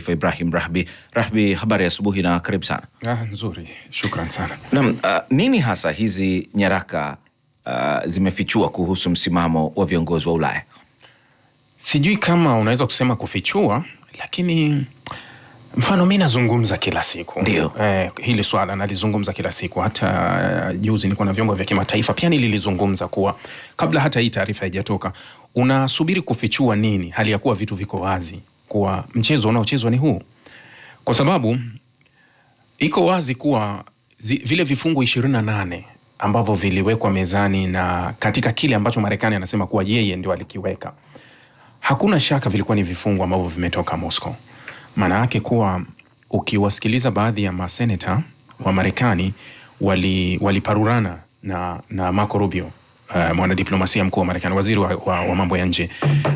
Mataifa Ibrahim Rahbi. Rahbi, habari ya asubuhi na karibu sana. Nzuri, shukran sana. Naam, nini hasa hizi nyaraka zimefichua kuhusu msimamo wa viongozi wa Ulaya? Sijui kama unaweza kusema kufichua, lakini mfano mimi nazungumza kila siku. Ndio. Hili swala nalizungumza kila siku. Hata juzi nilikuwa na vyombo vya kimataifa pia nilizungumza kuwa kabla hata hii taarifa haijatoka, unasubiri kufichua nini hali ya kuwa vitu viko wazi, kuwa mchezo unaochezwa ni huu. Kwa sababu iko wazi kuwa vile vifungu 28 ambavyo viliwekwa mezani na katika kile ambacho Marekani anasema kuwa yeye ndio alikiweka, hakuna shaka vilikuwa ni vifungu ambavyo vimetoka Moscow. Maana yake kuwa ukiwasikiliza baadhi ya maseneta wa Marekani waliparurana na Marco Rubio, mwanadiplomasia mkuu wa Marekani, waziri wa mambo ya nje,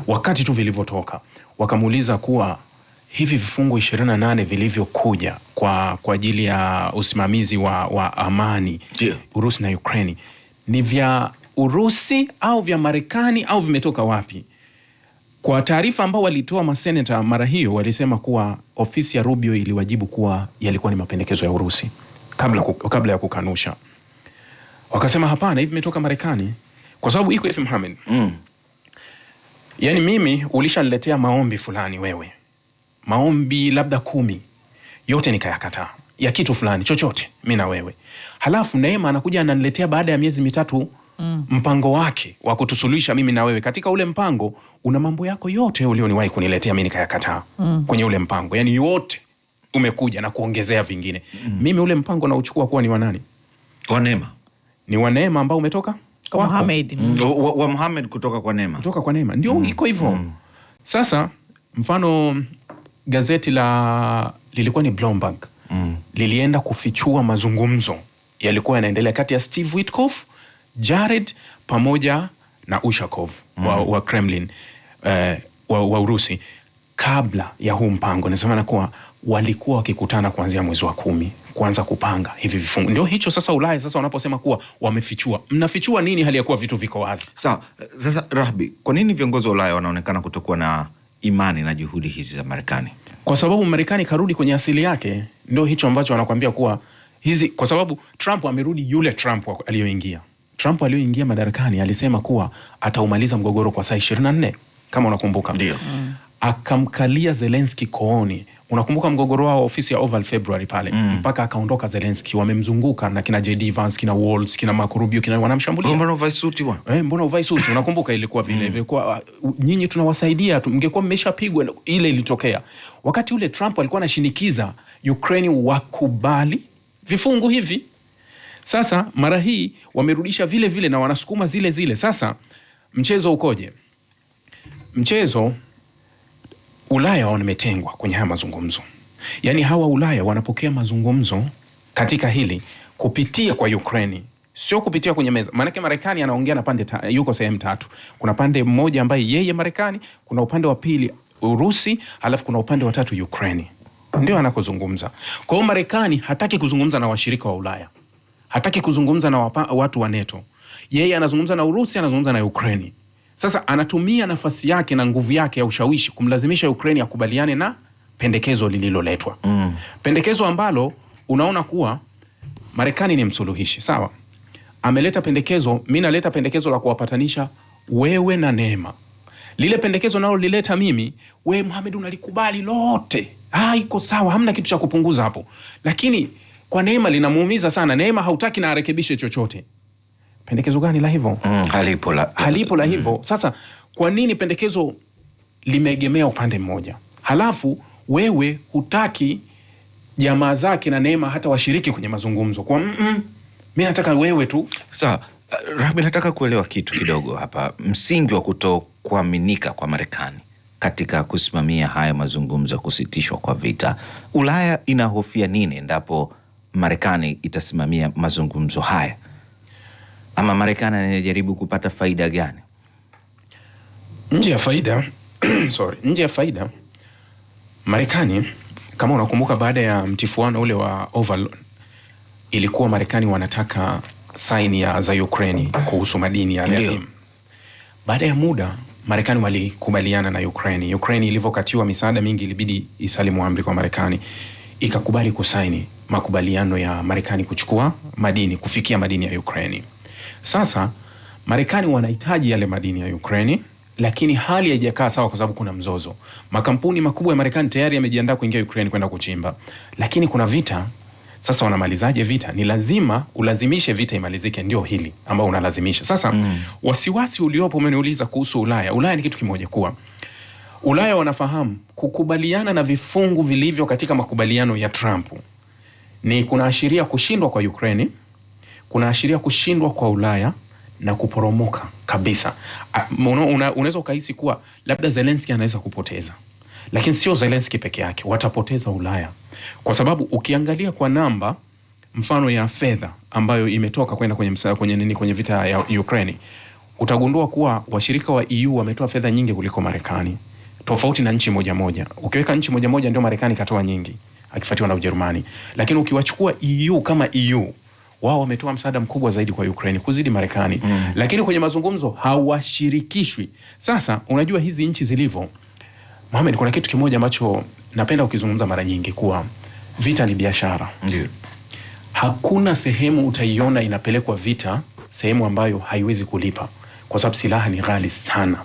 wakati tu vilivyotoka. Wakamuuliza kuwa hivi vifungu 28 vilivyokuja kwa ajili ya usimamizi wa amani, Urusi na Ukraine, ni vya Urusi au vya Marekani au vimetoka wapi? Kwa taarifa ambao walitoa maseneta mara hiyo, walisema kuwa ofisi ya Rubio iliwajibu kuwa yalikuwa ni mapendekezo ya Urusi kabla ya kukanusha. Wakasema hapana, hivi vimetoka Marekani. Kwa sababu iko hivi Mohamed. Yaani mimi ulishaniletea maombi fulani wewe, maombi labda 10, yote nikayakataa, ya kitu fulani chochote mimi na wewe. Halafu Neema anakuja ananiletea baada ya miezi mitatu mpango wake wa kutusuluhisha mimi na wewe. Katika ule mpango una mambo yako yote ulioniwahi kuniletea mimi nikayakataa. Kwenye ule mpango, yani yote umekuja na kuongezea vingine. Mimi ule mpango na uchukua kuwa ni wa nani? Wa Neema. Ni wa Neema ambao umetoka kwa Mohamed. Wa Mohamed kutoka kwa Neema. Kutoka kwa Neema. Ndio iko hivyo. Sasa mfano gazeti lilikuwa ni Bloomberg. Lilienda kufichua mazungumzo yalikuwa yanaendelea kati ya Steve Witkoff, Jared pamoja na Ushakov wa Kremlin, wa Urusi, kabla ya huu mpango. Nasema kuwa walikuwa wakikutana kuanzia mwezi wa 10 kuanza kupanga hivi vifungu. Ndio hicho sasa Ulaya sasa wanaposema kuwa wamefichua. Mnafichua nini hali ya kuwa vitu viko wazi? Sawa. Sasa Rahbi, kwa nini viongozi wa Ulaya wanaonekana kutokuwa na imani na juhudi hizi za Marekani? Kwa sababu Marekani karudi kwenye asili yake. Ndio hicho ambacho wanakuambia kuwa hizi, kwa sababu Trump amerudi yule Trump aliyoingia. Trump aliyoingia madarakani alisema kuwa ataumaliza mgogoro kwa saa 24, kama unakumbuka. Ndio. Akamkalia Zelensky kooni. Unakumbuka mgogoro wao ofisi ya Oval February pale. Mpaka akaondoka Zelensky, wamemzunguka na kina JD Vance, kina Waltz, kina Marco Rubio, kina wanamshambulia. Mbona uvai suti bwana? Mbona uvai suti? Unakumbuka ilikuwa vile. Ilikuwa nyinyi tunawasaidia tu, mngekuwa mmeshapigwa. Ile ilitokea. Wakati ule Trump alikuwa anashinikiza Ukraine wakubali vifungu hivi. Sasa mara hii wamerudisha vile vile na wanasukuma zile zile. Sasa mchezo ukoje? Mchezo Ulaya wametengwa kwenye haya mazungumzo. Yaani hawa Ulaya wanapokea mazungumzo katika hili kupitia kwa Ukraine, sio kupitia kwenye meza. Maana Marekani anaongea na pande yuko sehemu 3. Kuna pande mmoja ambaye yeye Marekani, kuna upande wa pili Urusi, halafu kuna upande wa 3 Ukraine. Ndio anakozungumza. Kwa hiyo Marekani hataki kuzungumza na washirika wa Ulaya. Hataki kuzungumza na watu wa NATO. Yeye anazungumza na Urusi, anazungumza na Ukraine. Sasa anatumia nafasi yake na nguvu yake ya ushawishi kumlazimisha Ukraine akubaliane na pendekezo lililoletwa. Pendekezo ambalo unaona kuwa Marekani ni msuluhishi, sawa? Ameleta pendekezo, mimi naleta pendekezo la kuwapatanisha wewe na Neema. Lile pendekezo nalo lileta mimi, wewe Mohamed unalikubali lote. Iko sawa, hamna kitu cha kupunguza hapo. Lakini kwa Neema linamuumiza sana. Neema hautaki na arekebishe chochote. Pendekezo gani la hivyo? Halipo la hivyo. Sasa kwa nini pendekezo limeegemea upande mmoja? Halafu wewe hutaki jamaa zake na Neema hata washiriki kwenye mazungumzo. Kwa mimi nataka wewe tu. Sawa. Rahbi, nataka kuelewa kitu kidogo hapa. Msingi wa kutokuaminika kwa Marekani katika kusimamia haya mazungumzo ya kusitishwa kwa vita, Ulaya inahofia nini endapo Marekani itasimamia mazungumzo haya? Ama Marekani anajaribu kupata faida gani? Nje ya faida nje ya faida, Marekani, kama unakumbuka, baada ya mtifuano ule wa Oval, ilikuwa Marekani wanataka saini za Ukraine kuhusu madini ya lithium. Baada ya muda Marekani walikubaliana na Ukraine. Ukraine ilivyokatiwa misaada mingi ilibidi isalimu amri kwa Marekani. Ikakubali kusaini makubaliano ya Marekani kuchukua madini, kufikia madini ya Ukraine. Sasa Marekani wanahitaji yale madini ya Ukraine, lakini hali haijakaa sawa kwa sababu kuna mzozo. Makampuni makubwa ya Marekani tayari yamejiandaa kuingia Ukraine kwenda kuchimba, lakini kuna vita. Sasa wanamalizaje vita? Ni lazima ulazimishe vita imalizike, ndio hili ambao unalazimisha. Sasa wasiwasi uliopo, umeniuliza kuhusu Ulaya. Ulaya ni kitu kimoja, kuwa Ulaya wanafahamu kukubaliana na vifungu vilivyo katika makubaliano ya Trump ni kunaashiria kushindwa kwa Ukraine, kunaashiria kushindwa kwa Ulaya na kuporomoka kabisa. Unaweza ukahisi kuwa labda Zelensky anaweza kupoteza, lakini sio Zelensky peke yake, watapoteza Ulaya. Kwa sababu ukiangalia kwa namba mfano ya fedha ambayo imetoka kwenda kwenye vita ya Ukraine, utagundua kuwa washirika wa EU wametoa fedha nyingi kuliko Marekani, tofauti na nchi moja moja. Ukiweka nchi moja moja ndio Marekani katoa nyingi akifuatiwa na Ujerumani, lakini ukiwachukua EU kama EU, wao wametoa msaada mkubwa zaidi kwa Ukraine kuzidi Marekani. Lakini kwenye mazungumzo hawashirikishwi. Sasa unajua hizi nchi zilivyo, Mohamed, kuna kitu kimoja ambacho napenda ukizungumza mara nyingi, kuwa vita ni biashara. Hakuna sehemu utaiona inapelekwa vita sehemu ambayo haiwezi kulipa, kwa sababu silaha ni ghali sana.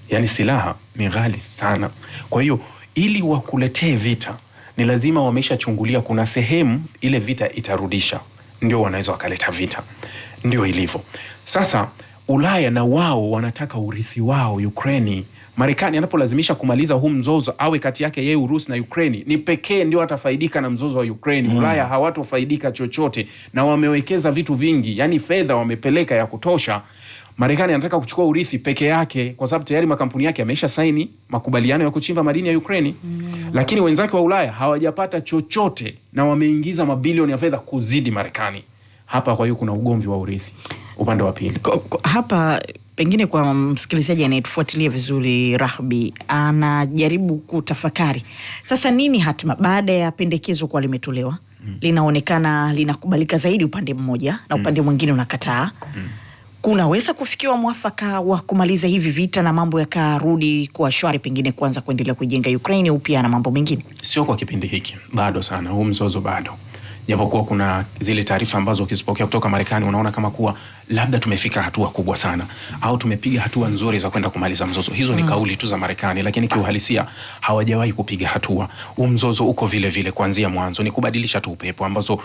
Yani silaha ni ghali sana. Kwa hiyo ili wakuletee vita ni lazima wameshachungulia kuna sehemu ile vita itarudisha, ndio wanaweza wakaleta vita. Ndio ilivyo. Sasa Ulaya na wao wanataka urithi wao Ukraine. Marekani anapolazimisha kumaliza huu mzozo awe kati yake yeye Urusi na Ukraine, ni pekee ndio atafaidika na mzozo wa Ukraine. Ulaya hawatofaidika chochote, na wamewekeza vitu vingi, yani fedha wamepeleka ya kutosha. Marekani anataka kuchukua urithi peke yake kwa sababu tayari makampuni yake yameisha saini makubaliano ya kuchimba madini ya Ukraine. Lakini wenzake wa Ulaya hawajapata chochote na wameingiza mabilioni ya fedha kuzidi Marekani. Hapa kwa hiyo kuna ugomvi wa urithi upande wa pili. Hapa pengine kwa msikilizaji anayetufuatilia vizuri, Rahbi anajaribu kutafakari sasa nini hatima baada ya pendekezo kwa limetolewa. Linaonekana linakubalika zaidi upande mmoja na upande mwingine unakataa. Kunaweza kufikiwa mwafaka wa kumaliza hivi vita na mambo yakarudi kwa shwari, pengine kuanza kuendelea kujenga Ukraine upya na mambo mengine? Sio kwa kipindi hiki, bado sana huu mzozo bado. Japokuwa kuna zile taarifa ambazo ukizipokea kutoka Marekani unaona kama kuwa labda tumefika hatua kubwa sana au tumepiga hatua nzuri za kwenda kumaliza mzozo. Hizo ni kauli tu za Marekani, lakini kiuhalisia hawajawahi kupiga hatua. Mzozo uko vile vile kuanzia mwanzo, ni kubadilisha tu upepo ambazo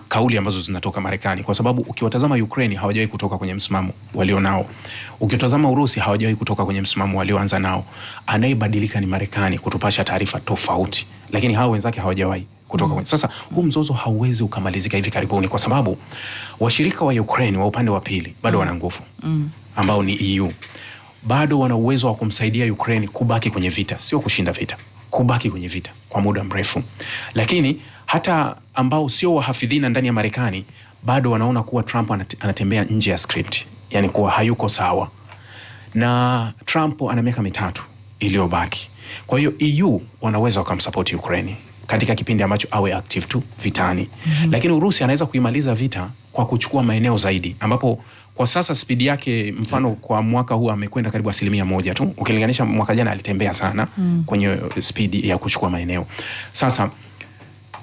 kauli ambazo zinatoka Marekani, kwa sababu ukiwatazama Ukraine hawajawahi kutoka kwenye msimamo walionao. Ukitazama Urusi hawajawahi kutoka kwenye msimamo walioanza nao. Anayebadilika ni Marekani kutupasha taarifa tofauti, lakini hao wenzake hawajawahi kutoka kwenye. Sasa huu mzozo hauwezi ukamalizika hivi karibuni, kwa sababu washirika wa Ukraine wa upande wa pili bado wana nguvu ambao ni EU. Bado wana uwezo wa kumsaidia Ukraine kubaki kwenye vita, sio kushinda vita, kubaki kwenye vita kwa muda mrefu. Lakini hata ambao sio wahafidhina ndani ya Marekani bado wanaona kuwa Trump anatembea nje ya script, yani kuwa hayuko sawa. Na Trump ana miaka 3 iliyobaki. Kwa hiyo EU wanaweza wakamsupport Ukraine katika kipindi ambacho awe active tu vitani. Lakini Urusi anaweza kuimaliza vita kwa kuchukua maeneo zaidi, ambapo kwa sasa spidi yake mfano kwa mwaka huu amekwenda karibu 1% tu. Ukilinganisha mwaka jana alitembea sana kwenye spidi ya kuchukua maeneo. Sasa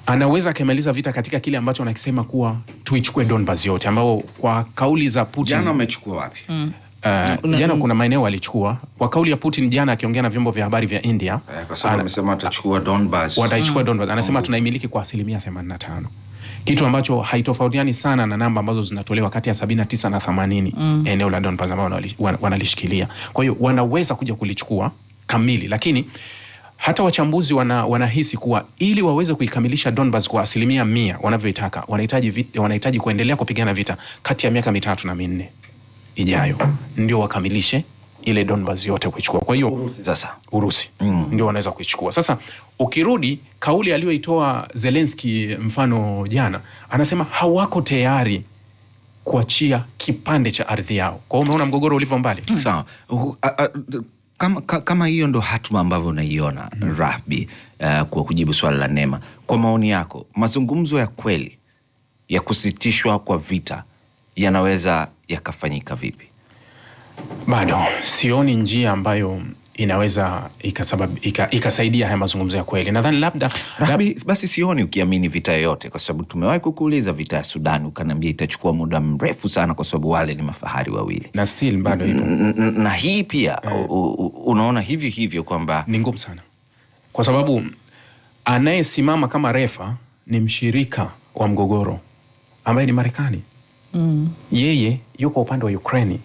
anaweza kumaliza vita katika kile ambacho anakisema kuwa tuichukue Donbas yote, ambao kwa kauli za Putin jana amechukua wapi? Jana kuna maeneo alichukua kwa kauli ya Putin jana akiongea na vyombo vya habari vya India, kwa sababu amesema atachukua Donbas. Wataichukua Donbas. Anasema tunaimiliki kwa 85%. Kitu ambacho haitofautiani sana na namba ambazo zinatolewa kati ya 79 na 80 eneo la Donbas ambao wanalishikilia. Kwa hiyo wanaweza kuja kulichukua kamili, lakini hata wachambuzi wanahisi kuwa ili waweze kuikamilisha Donbas kwa 100% wanavyoitaka, wanahitaji kuendelea kupigana vita kati ya miaka 3 na 4 ijayo ndio wakamilishe ile Donbas yote kuichukua. Kwa hiyo Urusi ndio wanaweza kuichukua. Sasa ukirudi kauli aliyoitoa Zelensky mfano jana, anasema hawako tayari kuachia kipande cha ardhi yao. Kwa hiyo umeona mgogoro ulivyo mbali. Sawa. Kama hiyo ndo hatma ambavyo unaiona Rahbi, kwa kujibu swala la Neema, kwa maoni yako mazungumzo ya kweli ya kusitishwa kwa vita yanaweza yakafanyika vipi? Bado sioni njia ambayo inaweza ikasaidia haya mazungumzo ya kweli. Nadhani labda basi sioni ukiamini vita yoyote, kwa sababu tumewahi kukuuliza vita ya Sudan ukaniambia itachukua muda mrefu sana kwa sababu wale ni mafahari wawili, na still bado ipo. Na hii pia unaona hivyo kwamba ni ngumu sana, kwa sababu anayesimama kama refa ni mshirika wa mgogoro ambaye ni Marekani. Yeye yuko upande wa Ukraine,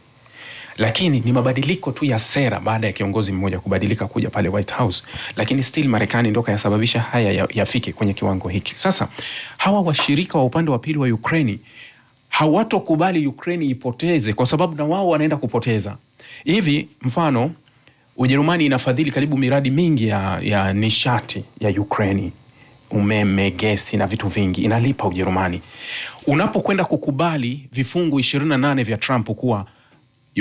lakini ni mabadiliko tu ya sera baada ya kiongozi mmoja kubadilika kuja pale White House, lakini still Marekani ndio kayasababisha haya yafike kwenye kiwango hiki. Sasa hawa washirika wa upande wa pili wa Ukraine hawatokubali Ukraine ipoteze, kwa sababu na wao wanaenda kupoteza. Hivi mfano Ujerumani inafadhili karibu miradi mingi ya nishati ya Ukraine, umeme, gesi na vitu vingi inalipa Ujerumani. Unapokwenda kukubali vifungu 28 vya Trump kuwa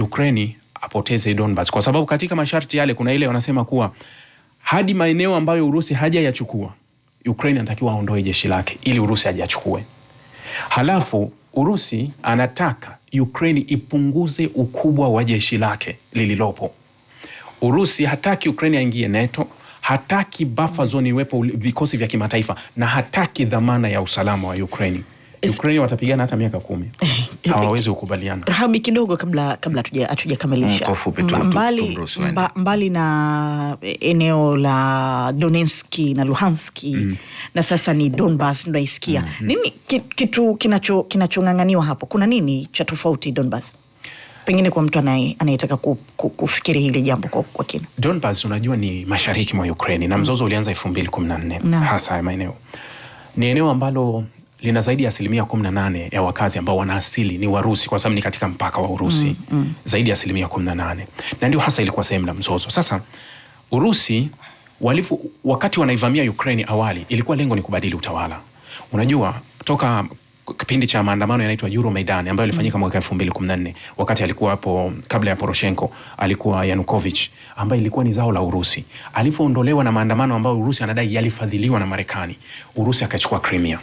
Ukraine apoteze Donbas, kwa sababu katika masharti yale kuna ile wanasema kuwa hadi maeneo ambayo Urusi hajayachukua Ukraine anatakiwa aondoe jeshi lake ili Urusi hajachukue. Halafu Urusi anataka Ukraine ipunguze ukubwa wa jeshi lake lililopo. Urusi hataki Ukraine aingie NATO, hataki buffer zone iwepo vikosi vya kimataifa, na hataki dhamana ya usalama wa Ukraine. Ukraine watapigana hata miaka 10. Hawawezi kukubaliana. Rahabi, kidogo kabla hatujakamilisha. Mbali na eneo la Donetsk na Luhansk na sasa ni Donbas tunaisikia. Nini kitu kinachong'ang'aniwa hapo? Kuna nini cha tofauti Donbas? Pengine kwa mtu anayetaka kufikiri hili jambo kwa kina. Donbas unajua ni mashariki mwa Ukraine na mzozo ulianza 2014 hasa ya maeneo. Ni eneo ambalo lina zaidi ya 18% ya wakazi ambao wana asili ni Warusi, kwa sababu ni katika mpaka wa Urusi. Zaidi ya 18%. Na ndio hasa ilikuwa sehemu la mzozo. Sasa Urusi wakati wanaivamia Ukraine awali ilikuwa lengo ni kubadili utawala. Unajua toka kipindi cha maandamano yanaitwa Euromaidan ambayo ilifanyika mwaka 2014, wakati alikuwa hapo kabla ya Poroshenko alikuwa Yanukovych ambaye ilikuwa ni zao la Urusi. Alipoondolewa na maandamano ambayo Urusi anadai yalifadhiliwa na Marekani, Urusi akachukua Crimea.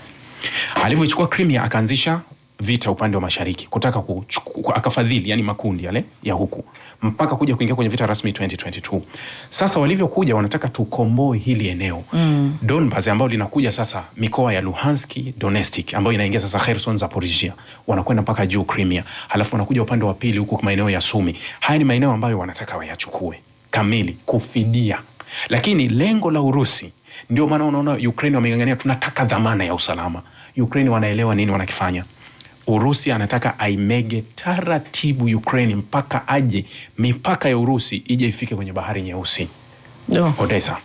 Alivyochukua Crimea akaanzisha vita upande wa mashariki kutaka akafadhili yani makundi yale ya huku mpaka kuja kuingia kwenye vita rasmi 2022. Sasa walivyokuja wanataka tukomboe hili eneo Donbas ambao linakuja sasa mikoa ya Luhansk, Donetsk ambayo inaingia sasa Kherson, Zaporizhia, wanakwenda mpaka juu Crimea, halafu wanakuja upande wa pili huko maeneo ya Sumi. Haya ni maeneo ambayo wanataka wayachukue kamili kufidia, lakini lengo la Urusi ndio maana unaona Ukraine wameng'ang'ania tunataka dhamana ya usalama. Ukraine wanaelewa nini wanakifanya. Urusi anataka aimege taratibu Ukraine mpaka aje mipaka ya Urusi ije ifike kwenye bahari Nyeusi. Odessa.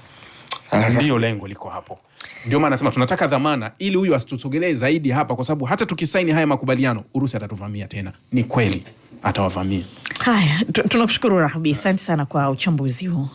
Ndio lengo liko hapo. Ndio maana nasema tunataka dhamana ili huyu asitusogelee zaidi hapa, kwa sababu hata tukisaini haya makubaliano Urusi atatuvamia tena. Ni kweli atawavamia. Haya, tunakushukuru Rahabi. Asante sana kwa uchambuzi huu.